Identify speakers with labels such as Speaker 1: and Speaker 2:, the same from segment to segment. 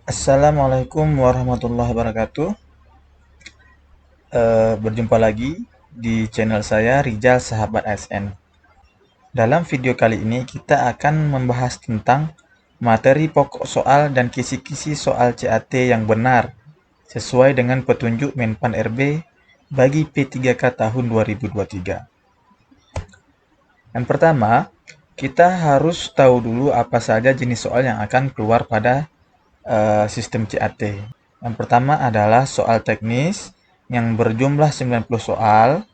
Speaker 1: Assalamualaikum warahmatullahi wabarakatuh. Berjumpa lagi di channel saya Rijal Sahabat ASN. Dalam video kali ini kita akan membahas tentang materi pokok soal dan kisi-kisi soal CAT yang benar sesuai dengan petunjuk Menpan RB bagi P3K tahun 2023. Yang pertama, kita harus tahu dulu apa saja jenis soal yang akan keluar pada sistem CAT. Yang pertama adalah soal teknis yang berjumlah 90 soal.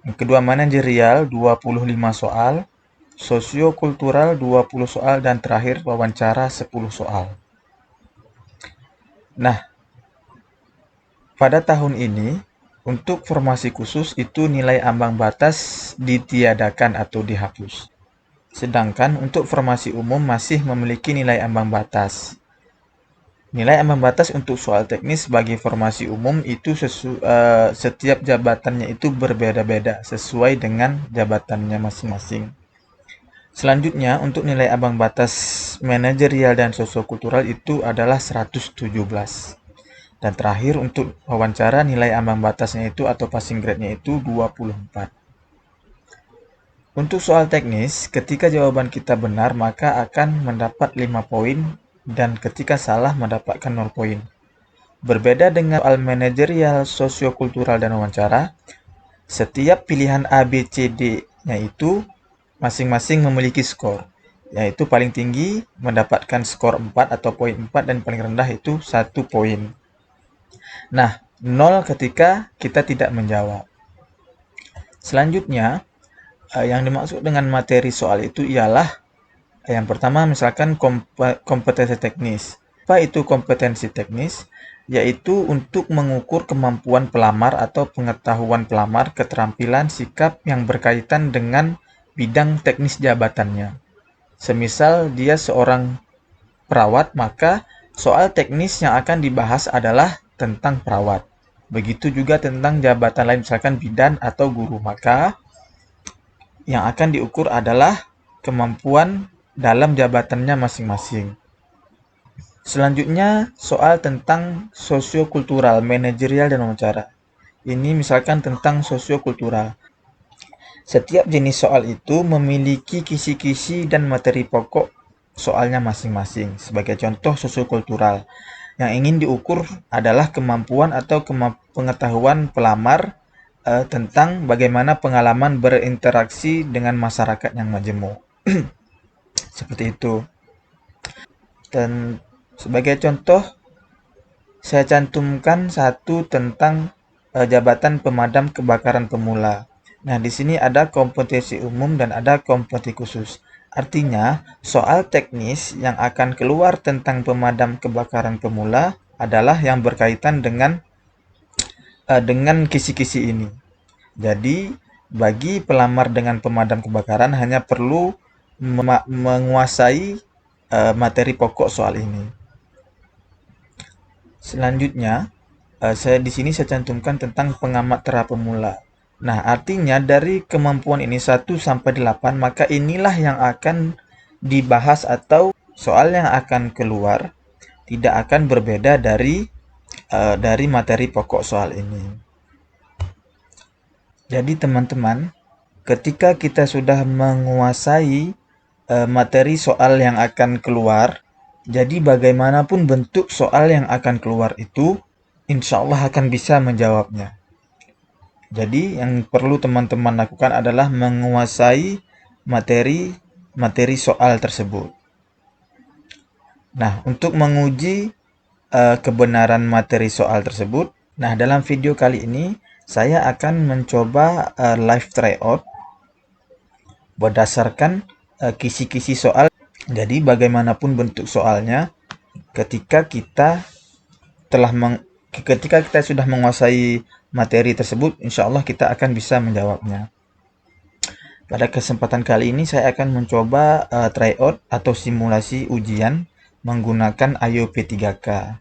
Speaker 1: Yang kedua manajerial 25 soal. Sosiokultural 20 soal. Dan terakhir wawancara 10 soal. Nah, pada tahun ini untuk formasi khusus itu nilai ambang batas ditiadakan atau dihapus. Sedangkan untuk formasi umum masih memiliki nilai ambang batas. Nilai ambang batas untuk soal teknis bagi formasi umum itu setiap jabatannya itu berbeda-beda sesuai dengan jabatannya masing-masing. Selanjutnya, untuk nilai ambang batas manajerial dan sosiokultural itu adalah 117. Dan terakhir untuk wawancara nilai ambang batasnya itu atau passing grade-nya itu 24. Untuk soal teknis, ketika jawaban kita benar maka akan mendapat 5 poin dan ketika salah mendapatkan 0 poin. Berbeda dengan soal manajerial, sosiokultural, dan wawancara, setiap pilihan A, B, C, D-nya itu masing-masing memiliki skor, yaitu paling tinggi mendapatkan skor 4 atau poin 4 dan paling rendah itu 1 poin. Nah, 0 ketika kita tidak menjawab. Selanjutnya, yang dimaksud dengan materi soal itu ialah yang pertama misalkan kompetensi teknis. Apa itu kompetensi teknis? Yaitu untuk mengukur kemampuan pelamar atau pengetahuan pelamar, keterampilan, sikap yang berkaitan dengan bidang teknis jabatannya. Semisal dia seorang perawat, maka soal teknis yang akan dibahas adalah tentang perawat. Begitu juga tentang jabatan lain, misalkan bidan atau guru, maka yang akan diukur adalah kemampuan dalam jabatannya masing-masing. Selanjutnya, soal tentang sosiokultural, manajerial, dan wawancara. Ini misalkan tentang sosiokultural. Setiap jenis soal itu memiliki kisi-kisi dan materi pokok soalnya masing-masing. Sebagai contoh sosiokultural, yang ingin diukur adalah kemampuan atau pengetahuan pelamar tentang bagaimana pengalaman berinteraksi dengan masyarakat yang majemuk. Seperti itu. Dan sebagai contoh, saya cantumkan satu tentang jabatan pemadam kebakaran pemula. Nah, di sini ada kompetensi umum dan ada kompetensi khusus. Artinya, soal teknis yang akan keluar tentang pemadam kebakaran pemula adalah yang berkaitan dengan kisi-kisi ini. Jadi, bagi pelamar dengan pemadam kebakaran hanya perlu menguasai materi pokok soal ini. Selanjutnya, di sini saya cantumkan tentang pengamat tera pemula. Nah, artinya dari kemampuan ini 1 sampai 8, maka inilah yang akan dibahas atau soal yang akan keluar tidak akan berbeda dari materi pokok soal ini. Jadi teman-teman, ketika kita sudah menguasai materi soal yang akan keluar, jadi bagaimanapun bentuk soal yang akan keluar itu, insya Allah akan bisa menjawabnya. Jadi yang perlu teman-teman lakukan adalah menguasai materi soal tersebut. Nah, untuk menguji kebenaran materi soal tersebut, nah dalam video kali ini saya akan mencoba live tryout berdasarkan kisi-kisi soal. Jadi bagaimanapun bentuk soalnya, ketika kita sudah menguasai materi tersebut, insya Allah kita akan bisa menjawabnya. Pada kesempatan kali ini saya akan mencoba tryout atau simulasi ujian menggunakan IO P3K.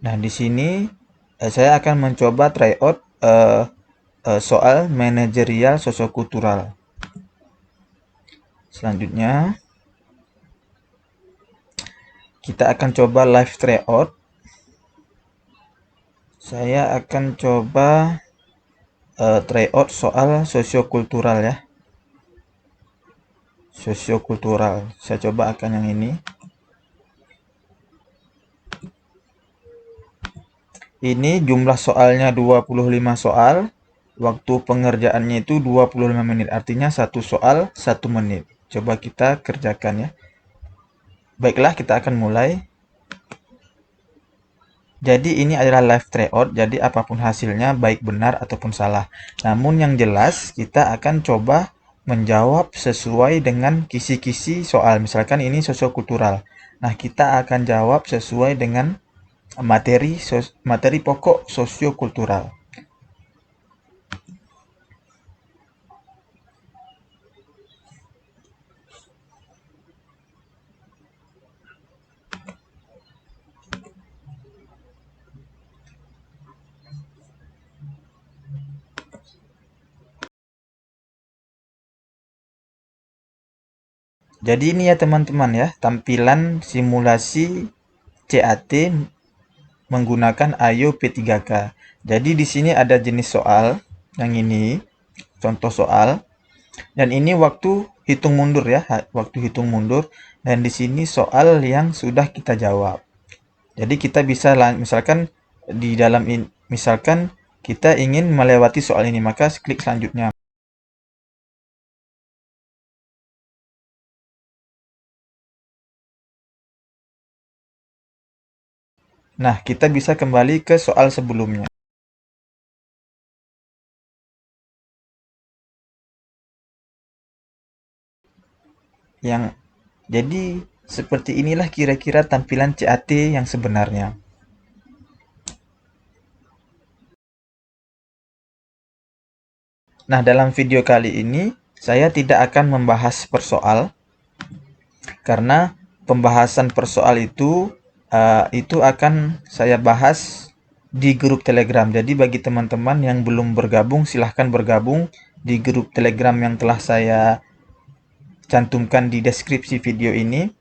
Speaker 1: Nah, di sini saya akan mencoba tryout soal manajerial sosiokultural. Selanjutnya, kita akan coba live tryout. Saya akan coba tryout soal sosiokultural ya. Sosiokultural. Saya coba akan yang ini. Ini jumlah soalnya 25 soal. Waktu pengerjaannya itu 25 menit. Artinya satu soal 1 menit. Coba kita kerjakan ya. Baiklah, kita akan mulai. Jadi ini adalah live tryout, jadi apapun hasilnya baik benar ataupun salah. Namun yang jelas kita akan coba menjawab sesuai dengan kisi-kisi soal. Misalkan ini sosiokultural. Nah, kita akan jawab sesuai dengan materi pokok sosiokultural. Jadi ini ya teman-teman ya, tampilan simulasi CAT menggunakan IO P3K. Jadi di sini ada jenis soal, yang ini contoh soal, dan ini waktu hitung mundur ya, waktu hitung mundur, dan di sini soal yang sudah kita jawab. Jadi kita bisa misalkan di dalam misalkan kita ingin melewati soal ini, maka klik selanjutnya. Nah, kita bisa kembali ke soal sebelumnya. Jadi seperti inilah kira-kira tampilan CAT yang sebenarnya. Nah, dalam video kali ini saya tidak akan membahas per soal karena pembahasan per soal itu akan saya bahas di grup Telegram. Jadi bagi teman-teman yang belum bergabung, silahkan bergabung di grup Telegram yang telah saya cantumkan di deskripsi video ini,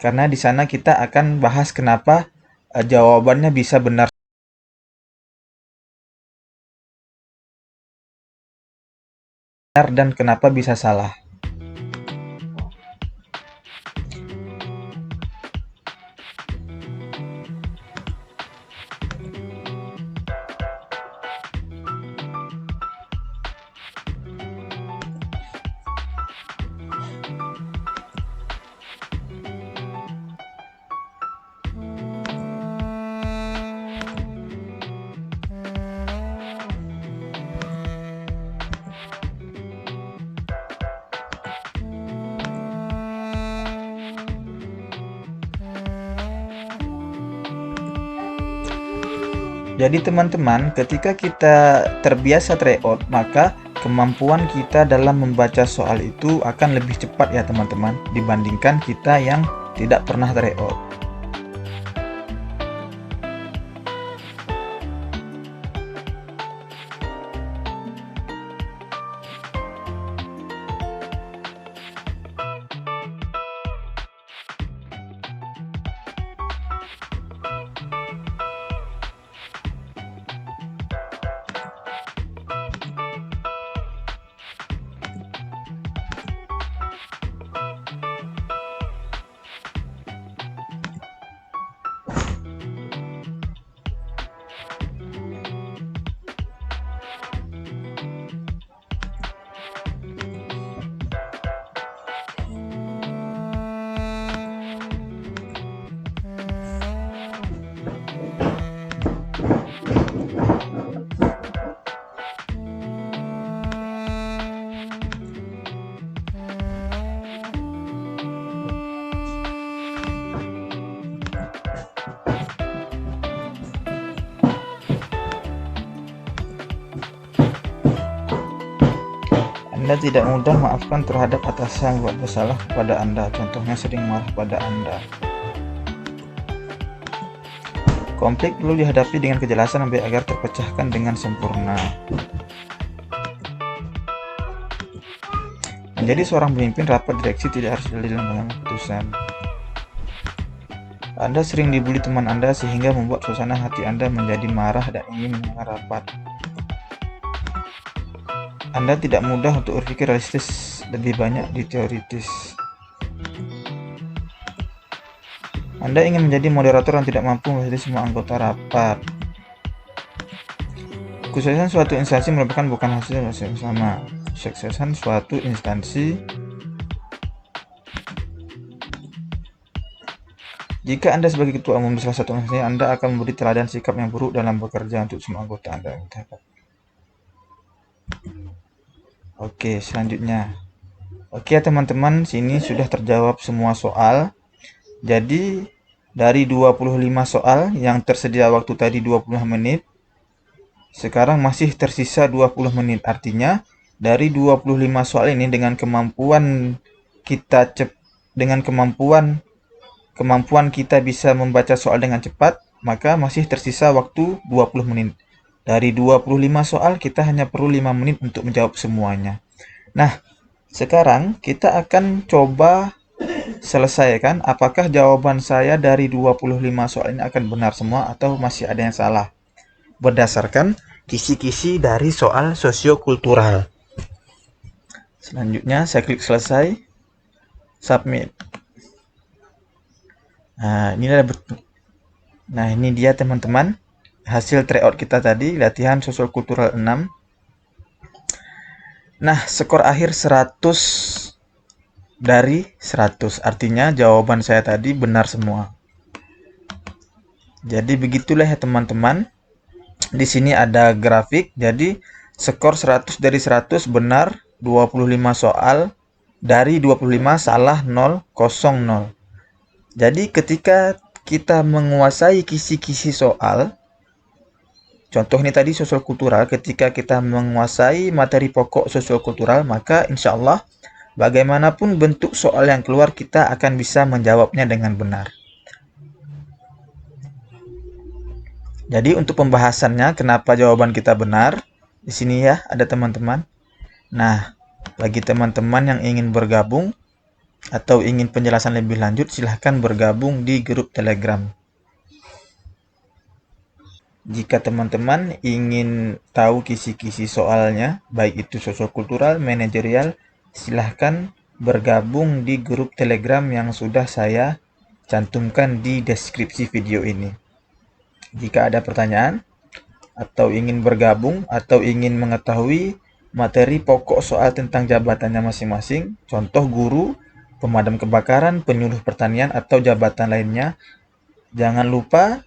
Speaker 1: karena di sana kita akan bahas kenapa jawabannya bisa benar dan kenapa bisa salah. Jadi teman-teman, ketika kita terbiasa tryout, maka kemampuan kita dalam membaca soal itu akan lebih cepat ya teman-teman, dibandingkan kita yang tidak pernah tryout. Anda tidak mudah maafkan terhadap atasan yang buat bersalah kepada Anda. Contohnya sering marah pada Anda. Konflik perlu dihadapi dengan kejelasan agar terpecahkan dengan sempurna. Menjadi seorang pemimpin rapat direksi tidak harus dalil dalam keputusan. Anda sering dibully teman Anda sehingga membuat suasana hati Anda menjadi marah dan ingin meninggalkan rapat. Anda tidak mudah untuk berpikir realistis, lebih banyak di teoritis. Anda ingin menjadi moderator yang tidak mampu memfasilitasi semua anggota rapat. Kesuksesan suatu instansi merupakan bukan hasil yang sama. Kesuksesan suatu instansi. Jika Anda sebagai ketua umum di salah satu instansi, Anda akan memberi teladan sikap yang buruk dalam bekerja untuk semua anggota Anda. Oke, selanjutnya. Oke teman-teman, sini sudah terjawab semua soal. Jadi dari 25 soal yang tersedia waktu tadi 20 menit, sekarang masih tersisa 20 menit. Artinya dari 25 soal ini dengan kemampuan kita bisa membaca soal dengan cepat, maka masih tersisa waktu 20 menit. Dari 25 soal kita hanya perlu 5 menit untuk menjawab semuanya. Nah, sekarang kita akan coba selesaikan apakah jawaban saya dari 25 soal ini akan benar semua atau masih ada yang salah. Berdasarkan kisi-kisi dari soal sosiokultural. Selanjutnya saya klik selesai, submit. Nah, ini dia teman-teman hasil tryout kita tadi, latihan sosiokultural 6. Nah, skor akhir 100 dari 100. Artinya jawaban saya tadi benar semua. Jadi begitulah ya teman-teman. Di sini ada grafik. Jadi skor 100 dari 100 benar, 25 soal dari 25 salah 0, kosong 0. Jadi ketika kita menguasai kisi-kisi soal, contoh ini tadi sosial kultural, ketika kita menguasai materi pokok sosial kultural, maka insya Allah bagaimanapun bentuk soal yang keluar kita akan bisa menjawabnya dengan benar. Jadi untuk pembahasannya kenapa jawaban kita benar, di sini ya ada teman-teman. Nah, bagi teman-teman yang ingin bergabung atau ingin penjelasan lebih lanjut, silahkan bergabung di grup Telegram. Jika teman-teman ingin tahu kisi-kisi soalnya, baik itu sosiokultural, manajerial, silahkan bergabung di grup Telegram yang sudah saya cantumkan di deskripsi video ini. Jika ada pertanyaan atau ingin bergabung atau ingin mengetahui materi pokok soal tentang jabatannya masing-masing, contoh guru, pemadam kebakaran, penyuluh pertanian, atau jabatan lainnya, jangan lupa